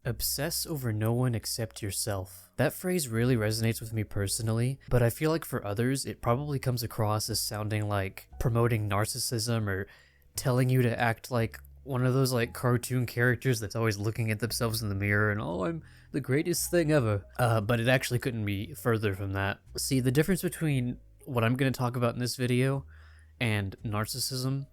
Obsess over no one except yourself. That phrase really resonates with me personally, but I feel like for others, it probably comes across as sounding like promoting narcissism or telling you to act like one of those like cartoon characters that's always looking at themselves in the mirror and, oh, I'm the greatest thing ever. But it actually couldn't be further from that. See, the difference between what I'm going to talk about in this video and narcissism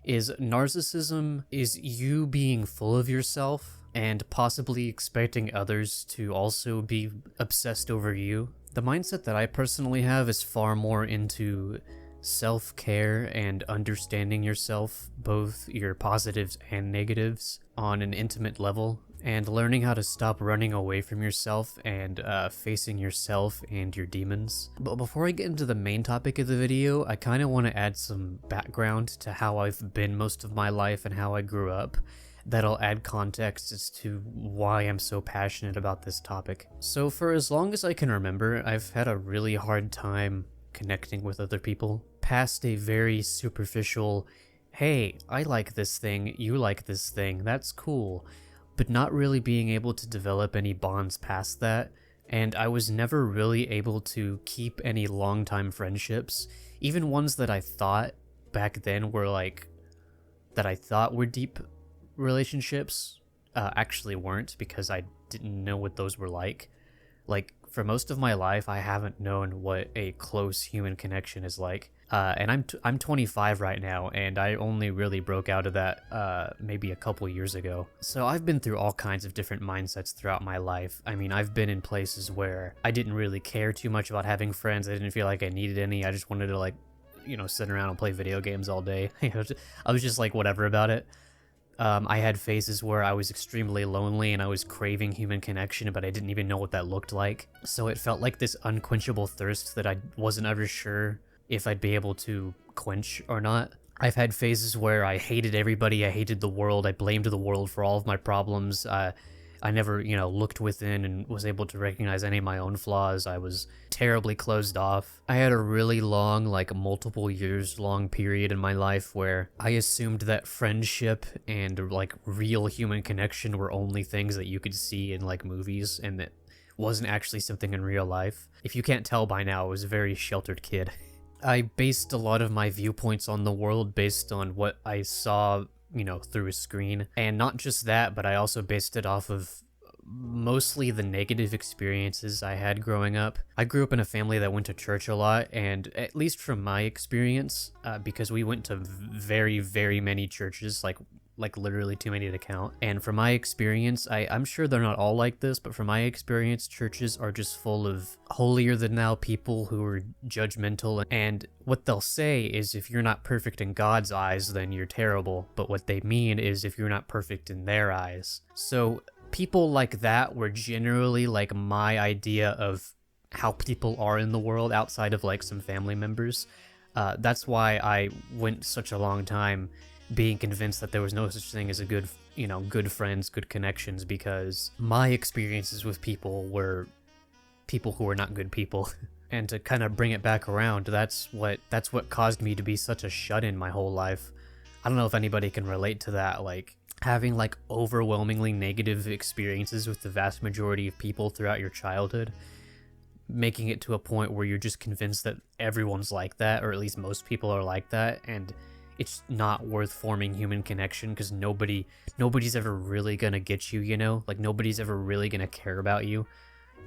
is you being full of yourself and possibly expecting others to also be obsessed over you. The mindset that I personally have is far more into self-care and understanding yourself, both your positives and negatives, on an intimate level, and learning how to stop running away from yourself and facing yourself and your demons. But before I get into the main topic of the video, I kind of want to add some background to how I've been most of my life and how I grew up. That'll add context as to why I'm so passionate about this topic. So for as long as I can remember, I've had a really hard time connecting with other people, past a very superficial, hey, I like this thing, you like this thing, that's cool, but not really being able to develop any bonds past that. And I was never really able to keep any long-time friendships, even ones that I thought back then were like, that I thought were deep relationships, actually weren't, because I didn't know what those were like. Like, for most of my life, I haven't known what a close human connection is like. And I'm 25 right now, and I only really broke out of that maybe a couple years ago. So I've been through all kinds of different mindsets throughout my life. I mean, I've been in places where I didn't really care too much about having friends. I didn't feel like I needed any. I just wanted to, like, sit around and play video games all day. I was just like whatever about it. I had phases where I was extremely lonely and I was craving human connection, but I didn't even know what that looked like. So it felt like this unquenchable thirst that I wasn't ever sure if I'd be able to quench or not. I've had phases where I hated everybody, I hated the world, I blamed the world for all of my problems. I never, looked within and was able to recognize any of my own flaws. I was terribly closed off. I had a really long, like multiple years long period in my life where I assumed that friendship and like real human connection were only things that you could see in like movies and that wasn't actually something in real life. If you can't tell by now, I was a very sheltered kid. I based a lot of my viewpoints on the world based on what I saw through a screen. And not just that, but I also based it off of mostly the negative experiences I had growing up. I grew up in a family that went to church a lot, and at least from my experience, because we went to very, very many churches, like literally too many to count. And from my experience, I'm sure they're not all like this, but from my experience, churches are just full of holier-than-thou people who are judgmental, and what they'll say is if you're not perfect in God's eyes, then you're terrible, but what they mean is if you're not perfect in their eyes. So people like that were generally like my idea of how people are in the world outside of like some family members. That's why I went such a long time being convinced that there was no such thing as a good friends, good connections, because my experiences with people were people who were not good people. And to kind of bring it back around, that's what caused me to be such a shut-in my whole life. I don't know if anybody can relate to that, like having like overwhelmingly negative experiences with the vast majority of people throughout your childhood, making it to a point where you're just convinced that everyone's like that, or at least most people are like that, and it's not worth forming human connection because nobody's ever really gonna get you, like nobody's ever really gonna care about you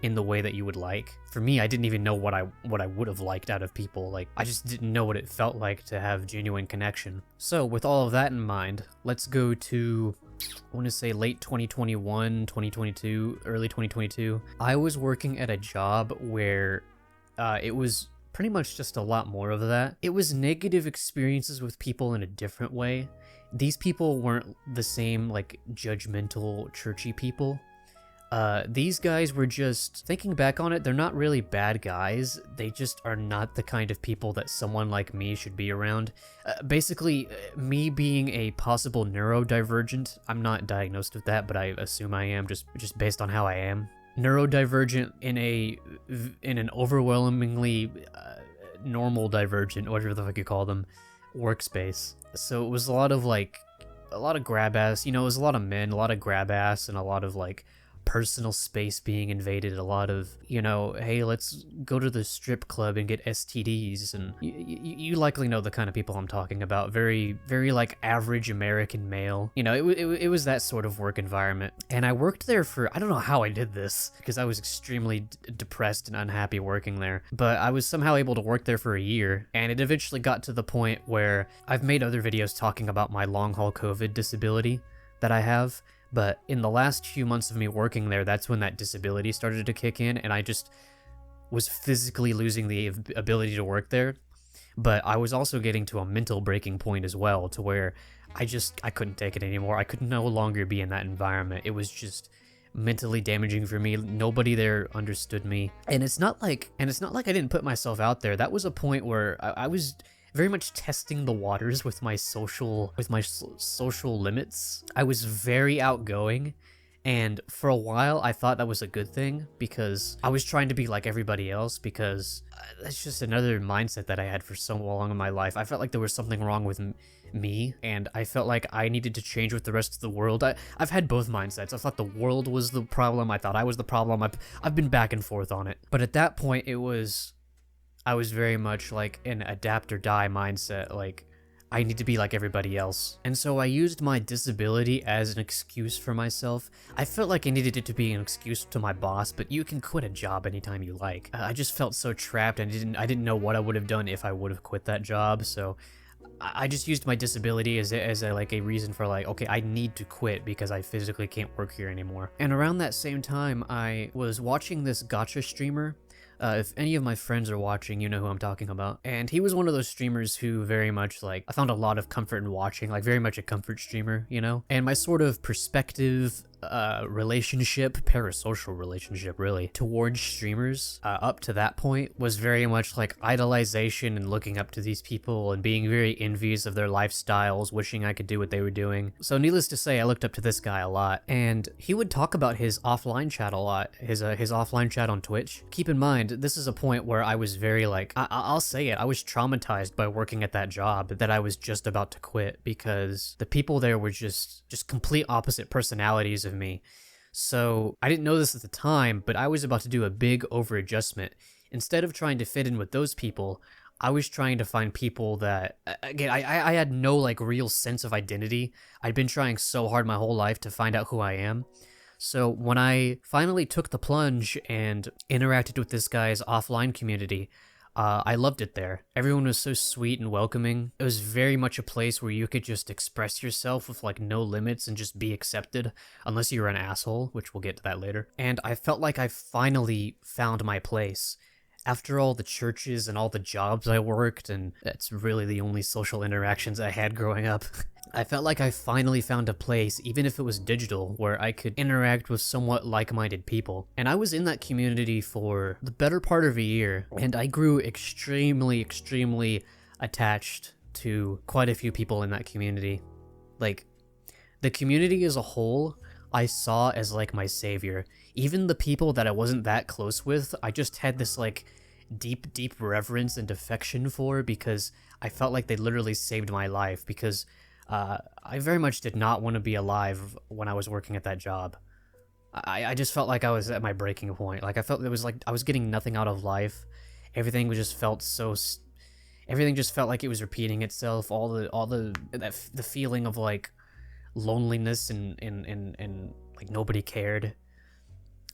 in the way that you would like. For me, I didn't even know what I would have liked out of people. Like, I just didn't know what it felt like to have genuine connection. So with all of that in mind, let's go to, I want to say late 2021, 2022, early 2022. I was working at a job where it was pretty much just a lot more of that. It was negative experiences with people in a different way. These people weren't the same, like, judgmental, churchy people. These guys were just, thinking back on it, they're not really bad guys. They just are not the kind of people that someone like me should be around. Basically, me being a possible neurodivergent, I'm not diagnosed with that, but I assume I am, just based on how I am. Neurodivergent in an overwhelmingly normal divergent, whatever the fuck you call them, workspace. So it was a lot of like grab ass. You know, it was a lot of men, a lot of grab ass, and a lot of like personal space being invaded. A lot of, you know, hey, let's go to the strip club and get STDs, and you likely know the kind of people I'm talking about. Very, very like average American male. You know, it was that sort of work environment, and I worked there for, I don't know how I did this because I was extremely depressed and unhappy working there, but I was somehow able to work there for a year, and it eventually got to the point where I've made other videos talking about my long haul COVID disability that I have. But in the last few months of me working there, that's when that disability started to kick in, and I just was physically losing the ability to work there. But I was also getting to a mental breaking point as well, to where I couldn't take it anymore. I could no longer be in that environment. It was just mentally damaging for me. Nobody there understood me. And it's not like I didn't put myself out there. That was a point where I was very much testing the waters with my social limits. I was very outgoing, and for a while I thought that was a good thing because I was trying to be like everybody else, because that's just another mindset that I had for so long in my life. I felt like there was something wrong with me, and I felt like I needed to change with the rest of the world. I've had both mindsets. I thought the world was the problem. I thought I was the problem. I've been back and forth on it. But at that point, I was very much like an adapt or die mindset, like I need to be like everybody else. And so I used my disability as an excuse for myself. I felt like I needed it to be an excuse to my boss, but you can quit a job anytime you like. I just felt so trapped, and I didn't know what I would have done if I would have quit that job, so I just used my disability as a reason for like, okay, I need to quit because I physically can't work here anymore. And around that same time, I was watching this gacha streamer. If any of my friends are watching, you know who I'm talking about. And he was one of those streamers who very much, like, I found a lot of comfort in watching, like, very much a comfort streamer, you know? And my sort of perspective, parasocial relationship, really, towards streamers, up to that point, was very much, like, idolization and looking up to these people and being very envious of their lifestyles, wishing I could do what they were doing. So needless to say, I looked up to this guy a lot, and he would talk about his offline chat a lot, his offline chat on Twitch. Keep in mind, this is a point where I was very, like, I'll say it, I was traumatized by working at that job that I was just about to quit, because the people there were just complete opposite personalities of me. So I didn't know this at the time, but I was about to do a big over-adjustment. Instead of trying to fit in with those people, I was trying to find people that, again, I had no, like, real sense of identity. I'd been trying so hard my whole life to find out who I am. So when I finally took the plunge and interacted with this guy's offline community, I loved it there. Everyone was so sweet and welcoming. It was very much a place where you could just express yourself with like no limits and just be accepted, unless you were an asshole, which we'll get to that later. And I felt like I finally found my place. After all the churches and all the jobs I worked, and that's really the only social interactions I had growing up, I felt like I finally found a place, even if it was digital, where I could interact with somewhat like-minded people. And I was in that community for the better part of a year, and I grew extremely, extremely attached to quite a few people in that community. Like, the community as a whole, I saw as like my savior. Even the people that I wasn't that close with, I just had this like deep, deep reverence and affection for, because I felt like they literally saved my life, because I very much did not want to be alive when I was working at that job. I just felt like I was at my breaking point. Like, I felt it was like I was getting nothing out of life. Everything just felt like it was repeating itself. The feeling of like loneliness and like nobody cared.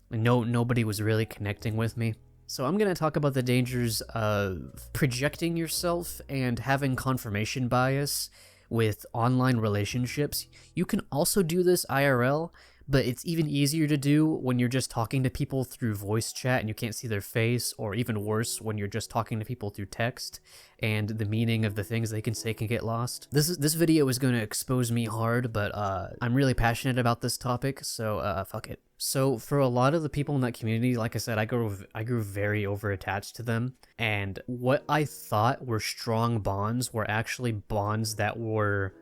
Nobody was really connecting with me. So I'm going to talk about the dangers of projecting yourself and having confirmation bias with online relationships. You can also do this IRL, but it's even easier to do when you're just talking to people through voice chat and you can't see their face, or even worse, when you're just talking to people through text and the meaning of the things they can say can get lost. This video is going to expose me hard, but I'm really passionate about this topic, so fuck it. So for a lot of the people in that community, like I said, I grew very over-attached to them, and what I thought were strong bonds were actually bonds that were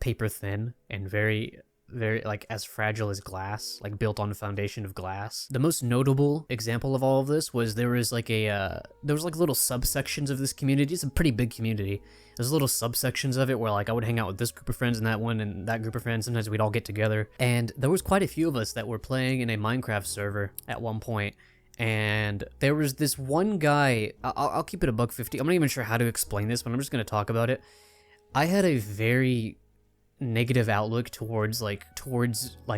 paper thin and very, very like as fragile as glass, like built on a foundation of glass. The most notable example of all of this was there was like there was like little subsections of this community. It's a pretty big community. There's little subsections of it where like I would hang out with this group of friends and that one and that group of friends. Sometimes we'd all get together, and there was quite a few of us that were playing in a Minecraft server at one point. And there was this one guy. I'll keep it a buck 50. I'm not even sure how to explain this, but I'm just gonna talk about it. I had a very negative outlook towards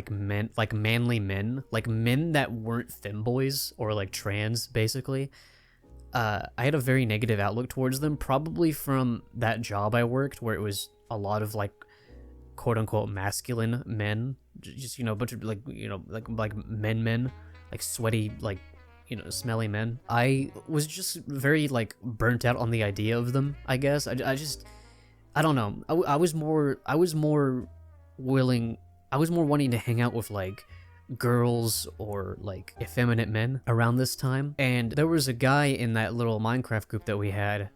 men, like manly men, like men that weren't femboys or like trans, basically. I had a very negative outlook towards them, probably from that job I worked where it was a lot of like quote unquote masculine men, just, you know, a bunch of like, you know, like men, like sweaty, like, you know, smelly men. I was just very like burnt out on the idea of them, I guess. I don't know. I was more wanting to hang out with like girls or like effeminate men around this time. And there was a guy in that little Minecraft group that we had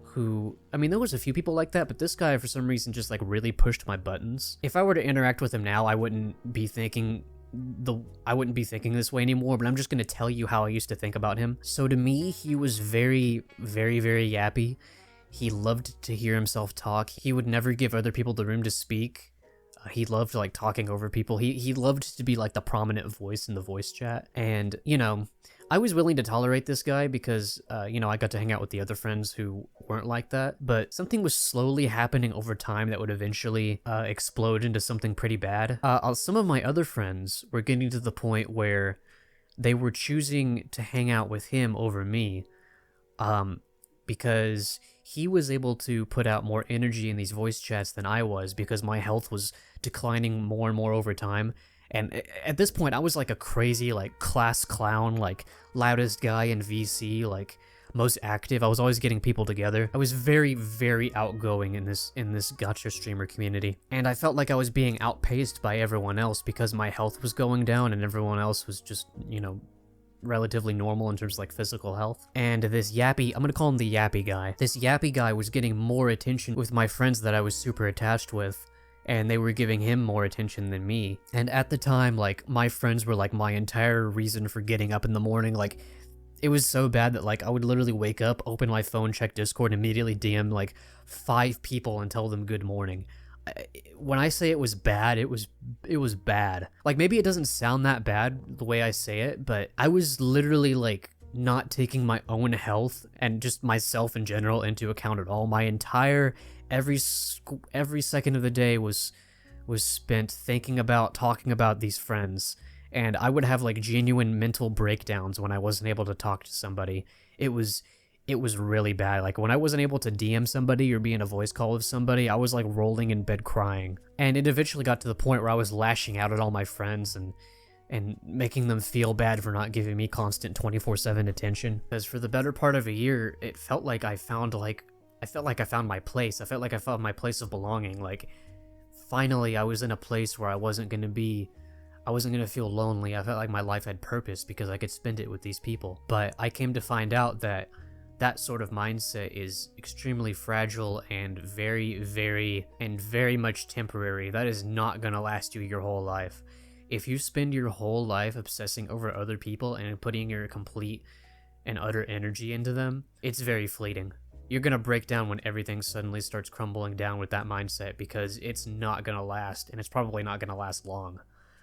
who, I mean, there was a few people like that, but this guy for some reason just like really pushed my buttons. If I were to interact with him now, I wouldn't be thinking this way anymore, but I'm just going to tell you how I used to think about him. So to me, he was very, very, very yappy. He loved to hear himself talk. He would never give other people the room to speak. He loved like talking over people. He loved to be like the prominent voice in the voice chat. And, you know, I was willing to tolerate this guy because, you know, I got to hang out with the other friends who weren't like that. But something was slowly happening over time that would eventually explode into something pretty bad. Some of my other friends were getting to the point where they were choosing to hang out with him over me, because he was able to put out more energy in these voice chats than I was, because my health was declining more and more over time. And at this point, I was like a crazy, like, class clown, like, loudest guy in VC, like, most active. I was always getting people together. I was very, very outgoing in this gacha streamer community. And I felt like I was being outpaced by everyone else because my health was going down and everyone else was just, you know, relatively normal in terms of like physical health. And this yappy, I'm gonna call him the yappy guy. This yappy guy was getting more attention with my friends that I was super attached with, and they were giving him more attention than me. And at the time, like, my friends were like my entire reason for getting up in the morning. Like, it was so bad that like I would literally wake up, open my phone, check Discord, and immediately DM like 5 people and tell them good morning. When I say it was bad, it was bad. Like, maybe it doesn't sound that bad the way I say it, but I was literally like not taking my own health and just myself in general into account at all. My entire every second of the day was spent thinking about, talking about these friends, and I would have like genuine mental breakdowns when I wasn't able to talk to somebody. It was really bad. Like, when I wasn't able to DM somebody or be in a voice call with somebody, I was like rolling in bed crying. And it eventually got to the point where I was lashing out at all my friends and making them feel bad for not giving me constant 24/7 attention. Because for the better part of a year, it felt like I found my place. I felt like I found my place of belonging. Like, finally I was in a place where I wasn't gonna feel lonely. I felt like my life had purpose because I could spend it with these people. But I came to find out that that sort of mindset is extremely fragile and very, very, and very much temporary. That is not gonna last you your whole life. If you spend your whole life obsessing over other people and putting your complete and utter energy into them, it's very fleeting. You're gonna break down when everything suddenly starts crumbling down with that mindset, because it's not gonna last, and it's probably not gonna last long.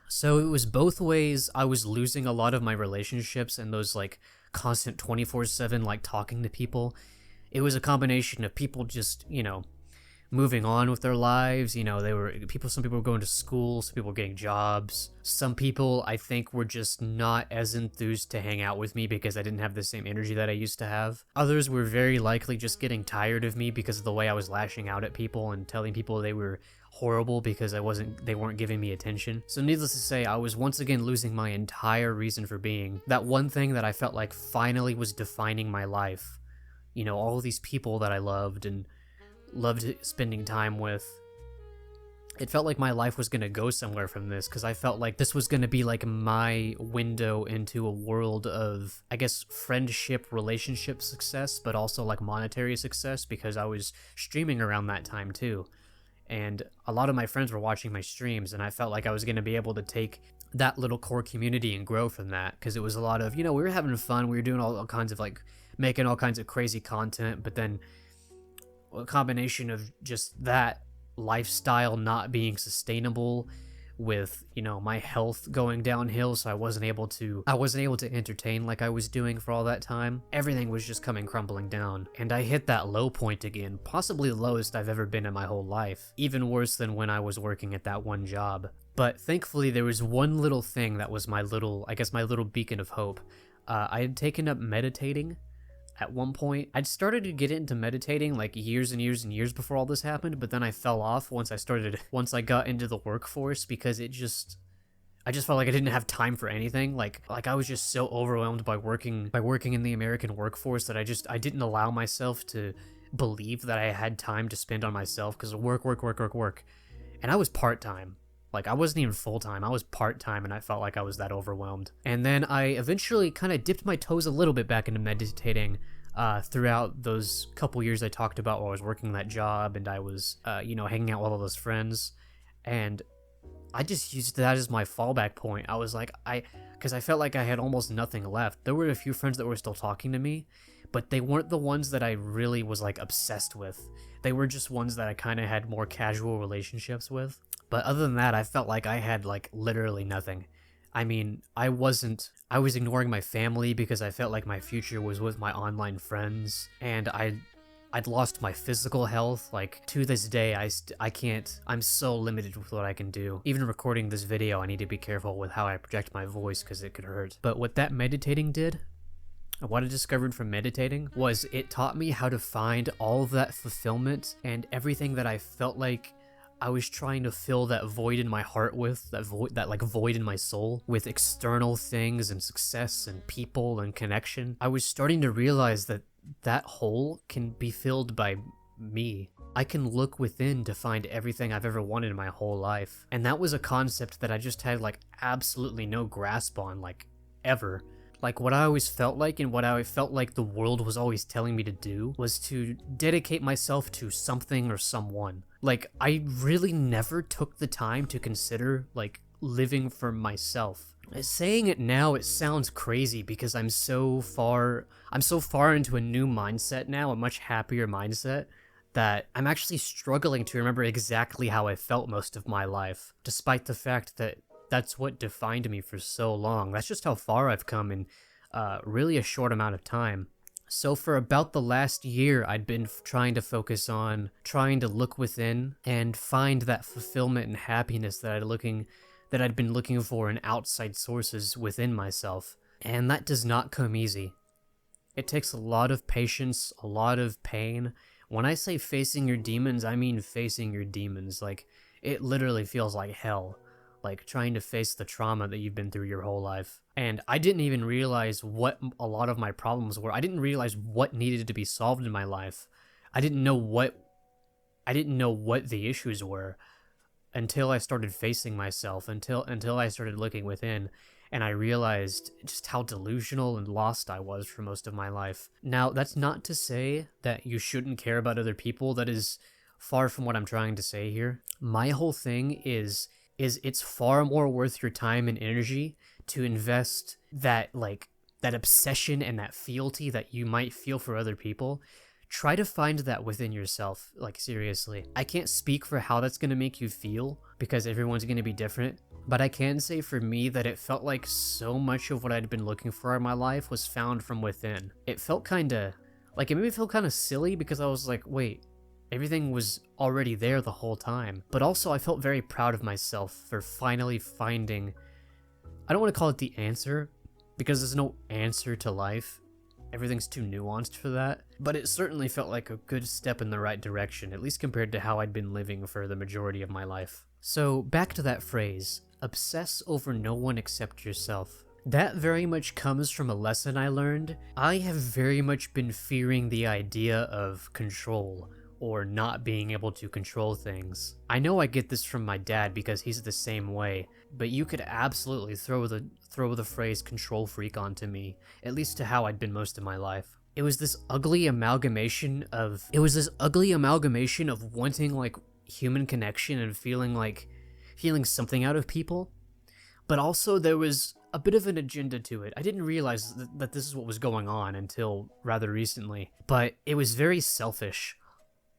So it was both ways. I was losing a lot of my relationships and those like constant 24/7 like talking to people. It was a combination of people just, you know, moving on with their lives. You know, some people were going to school, some people were getting jobs. Some people, I think, were just not as enthused to hang out with me because I didn't have the same energy that I used to have. Others were very likely just getting tired of me because of the way I was lashing out at people and telling people they were horrible because they weren't giving me attention. So needless to say, I was once again losing my entire reason for being. That one thing that I felt like finally was defining my life. You know, all these people that I loved and loved spending time with. It felt like my life was gonna go somewhere from this, because I felt like this was gonna be like my window into a world of, I guess, friendship, relationship success, but also like monetary success, because I was streaming around that time too. and a lot of my friends were watching my streams, and I felt like I was going to be able to take that little core community and grow from that, because it was a lot of, we were having fun, we were doing all kinds of like making all kinds of crazy content, but then a combination of just that lifestyle not being sustainable with my health going downhill, so I wasn't able to entertain like I was doing for all that time. Everything was just coming crumbling down, and I hit that low point again, possibly the lowest I've ever been in my whole life, even worse than when I was working at that one job. But thankfully there was one little thing that was my little beacon of hope. I had taken up meditating at one point. I'd started to get into meditating like years and years and years before all this happened, but then I fell off once I got into the workforce, because I just felt like I didn't have time for anything. Like I was just so overwhelmed by working in the American workforce that I didn't allow myself to believe that I had time to spend on myself, because of work. And I was part-time. Like, I wasn't even full-time, I was part-time, and I felt like I was that overwhelmed. And then I eventually kind of dipped my toes a little bit back into meditating throughout those couple years I talked about while I was working that job, and I was, hanging out with all those friends. And I just used that as my fallback point. I was like, because I felt like I had almost nothing left. There were a few friends that were still talking to me, but they weren't the ones that I really was, like, obsessed with. They were just ones that I kind of had more casual relationships with. But other than that, I felt like I had, like, literally nothing. I mean, I was ignoring my family because I felt like my future was with my online friends, and I'd lost my physical health. Like, to this day, I can't, I'm so limited with what I can do. Even recording this video, I need to be careful with how I project my voice because it could hurt. But what that meditating did, what I discovered from meditating, was it taught me how to find all of that fulfillment and everything that I felt like I was trying to fill that void in my heart with, that void in my soul, with external things and success and people and connection. I was starting to realize that that hole can be filled by me. I can look within to find everything I've ever wanted in my whole life. And that was a concept that I just had like absolutely no grasp on, like, ever. Like, what I always felt like, and what I felt like the world was always telling me to do, was to dedicate myself to something or someone. Like, I really never took the time to consider, like, living for myself. Saying it now, it sounds crazy because I'm so far into a new mindset now, a much happier mindset, that I'm actually struggling to remember exactly how I felt most of my life, despite the fact that that's what defined me for so long. That's just how far I've come in really a short amount of time. So for about the last year, I'd been trying to focus on trying to look within and find that fulfillment and happiness that I'd been looking for in outside sources within myself. And that does not come easy. It takes a lot of patience, a lot of pain. When I say facing your demons, I mean facing your demons. Like, it literally feels like hell. Like, trying to face the trauma that you've been through your whole life. And I didn't even realize what a lot of my problems were. I didn't realize what needed to be solved in my life. I didn't know what the issues were until I started facing myself, until I started looking within, and I realized just how delusional and lost I was for most of my life. Now, that's not to say that you shouldn't care about other people. That is far from what I'm trying to say here. My whole thing is it's far more worth your time and energy to invest that obsession and that fealty that you might feel for other people. Try to find that within yourself, like, seriously. I can't speak for how that's going to make you feel, because everyone's going to be different, but I can say for me that it felt like so much of what I'd been looking for in my life was found from within. It felt it made me feel kind of silly, because I was like, wait, everything was already there the whole time. But also, I felt very proud of myself for finally finding, I don't want to call it the answer, because there's no answer to life. Everything's too nuanced for that. But it certainly felt like a good step in the right direction, at least compared to how I'd been living for the majority of my life. So, back to that phrase, obsess over no one except yourself. That very much comes from a lesson I learned. I have very much been fearing the idea of control, or not being able to control things. I know I get this from my dad because he's the same way, but you could absolutely throw the phrase control freak onto me, at least to how I'd been most of my life. It was this ugly amalgamation of wanting, like, human connection and feeling something out of people. But also there was a bit of an agenda to it. I didn't realize that this is what was going on until rather recently, but it was very selfish.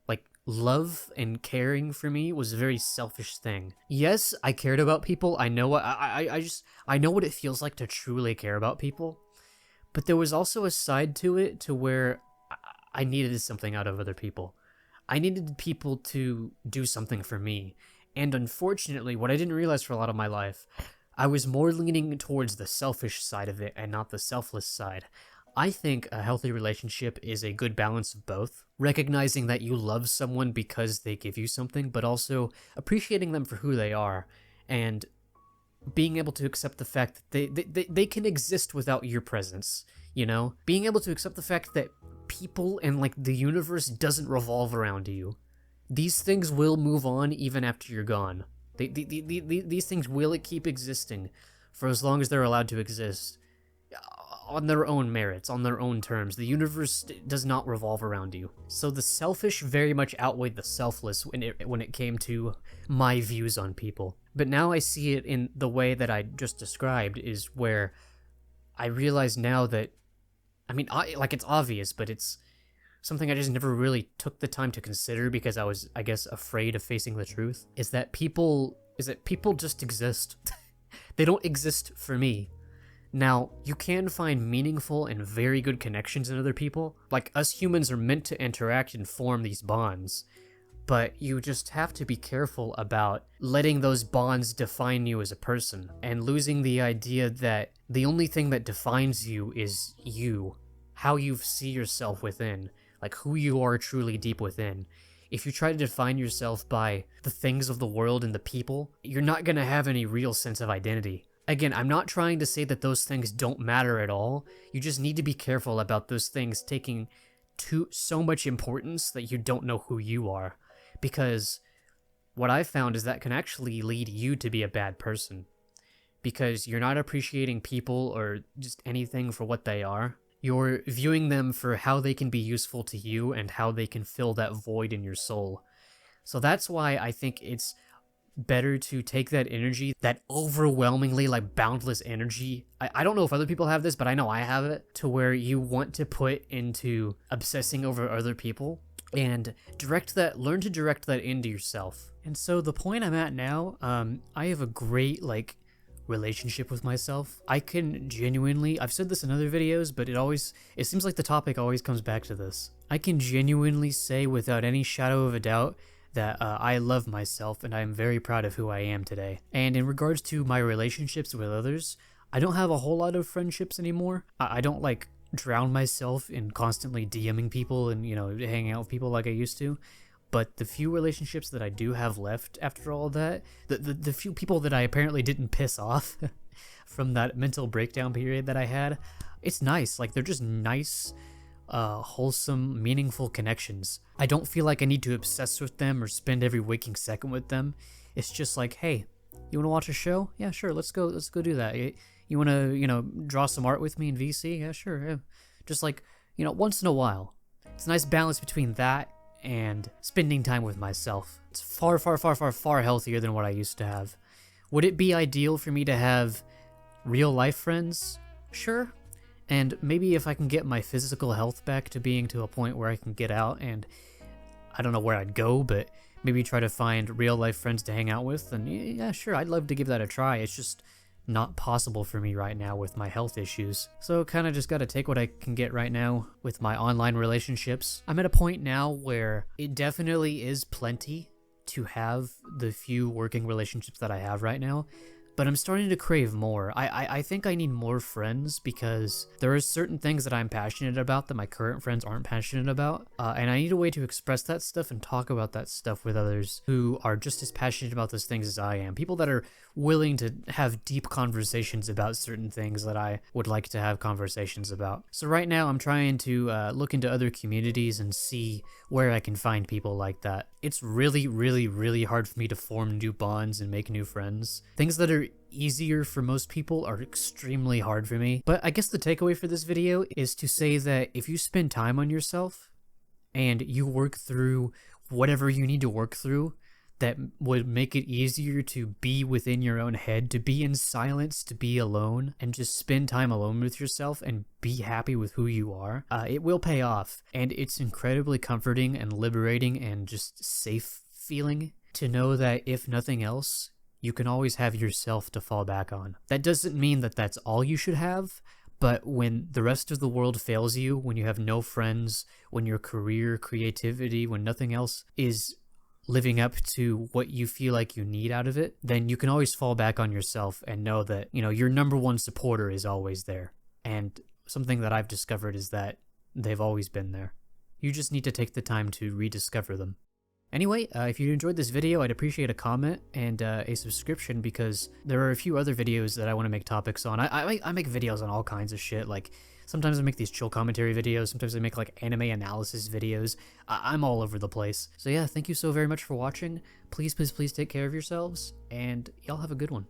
Like, love and caring for me was a very selfish thing. Yes, I cared about people. I know I know what it feels like to truly care about people. But there was also a side to it to where I needed something out of other people. I needed people to do something for me. And unfortunately, what I didn't realize for a lot of my life, I was more leaning towards the selfish side of it and not the selfless side. I think a healthy relationship is a good balance of both. Recognizing that you love someone because they give you something, but also appreciating them for who they are. And being able to accept the fact that they can exist without your presence, you know? Being able to accept the fact that people and, like, the universe doesn't revolve around you. These things will move on even after you're gone. These things will keep existing for as long as they're allowed to exist. On their own merits, on their own terms. The universe does not revolve around you. So the selfish very much outweighed the selfless when it came to my views on people. But now I see it in the way that I just described, is where I realize now that, I mean, it's obvious, but it's something I just never really took the time to consider because I was, I guess, afraid of facing the truth, is that people just exist. They don't exist for me. Now, you can find meaningful and very good connections in other people. Like, us humans are meant to interact and form these bonds, but you just have to be careful about letting those bonds define you as a person, and losing the idea that the only thing that defines you is you, how you see yourself within, like who you are truly deep within. If you try to define yourself by the things of the world and the people, you're not gonna have any real sense of identity. Again, I'm not trying to say that those things don't matter at all. You just need to be careful about those things taking so much importance that you don't know who you are. Because what I've found is that can actually lead you to be a bad person. Because you're not appreciating people or just anything for what they are. You're viewing them for how they can be useful to you and how they can fill that void in your soul. So that's why I think it's better to take that energy, that overwhelmingly, like, boundless energy. I don't know if other people have this, but I know I have it, to where you want to put into obsessing over other people, and learn to direct that into yourself. And so the point I'm at now, I have a great, like, relationship with myself. I can genuinely, I've said this in other videos, but it seems like the topic always comes back to this. I can genuinely say without any shadow of a doubt that I love myself and I am very proud of who I am today. And in regards to my relationships with others, I don't have a whole lot of friendships anymore. I don't, like, drown myself in constantly DMing people and, you know, hanging out with people like I used to. But the few relationships that I do have left after all that, the few people that I apparently didn't piss off from that mental breakdown period that I had, it's nice. Like, they're just nice, wholesome, meaningful connections. I don't feel like I need to obsess with them or spend every waking second with them. It's just like, hey, you want to watch a show? Yeah, sure, let's go do that. You want to, you know, draw some art with me in VC? Yeah, sure. Yeah. Just, like, you know, once in a while. It's a nice balance between that and spending time with myself. It's far, far, far, far, far healthier than what I used to have. Would it be ideal for me to have real life friends? Sure. And maybe if I can get my physical health back to being to a point where I can get out, and I don't know where I'd go, but maybe try to find real life friends to hang out with, then yeah, sure, I'd love to give that a try. It's just not possible for me right now with my health issues. So kind of just gotta take what I can get right now with my online relationships. I'm at a point now where it definitely is plenty to have the few working relationships that I have right now, but I'm starting to crave more. I think I need more friends because there are certain things that I'm passionate about that my current friends aren't passionate about, and I need a way to express that stuff and talk about that stuff with others who are just as passionate about those things as I am. People that are willing to have deep conversations about certain things that I would like to have conversations about. So right now I'm trying to look into other communities and see where I can find people like that. It's really, really, really hard for me to form new bonds and make new friends. Things that are easier for most people are extremely hard for me. But I guess the takeaway for this video is to say that if you spend time on yourself and you work through whatever you need to work through, that would make it easier to be within your own head, to be in silence, to be alone, and just spend time alone with yourself and be happy with who you are, it will pay off. And it's incredibly comforting and liberating and just safe feeling to know that if nothing else, you can always have yourself to fall back on. That doesn't mean that that's all you should have, but when the rest of the world fails you, when you have no friends, when your career, creativity, when nothing else is living up to what you feel like you need out of it, then you can always fall back on yourself and know that, you know, your number one supporter is always there. And something that I've discovered is that they've always been there. You just need to take the time to rediscover them. Anyway, if you enjoyed this video, I'd appreciate a comment and a subscription, because there are a few other videos that I want to make topics on. I make videos on all kinds of shit. Like, sometimes I make these chill commentary videos, sometimes I make like anime analysis videos. I'm all over the place. So yeah, thank you so very much for watching. Please, please, please take care of yourselves, and y'all have a good one.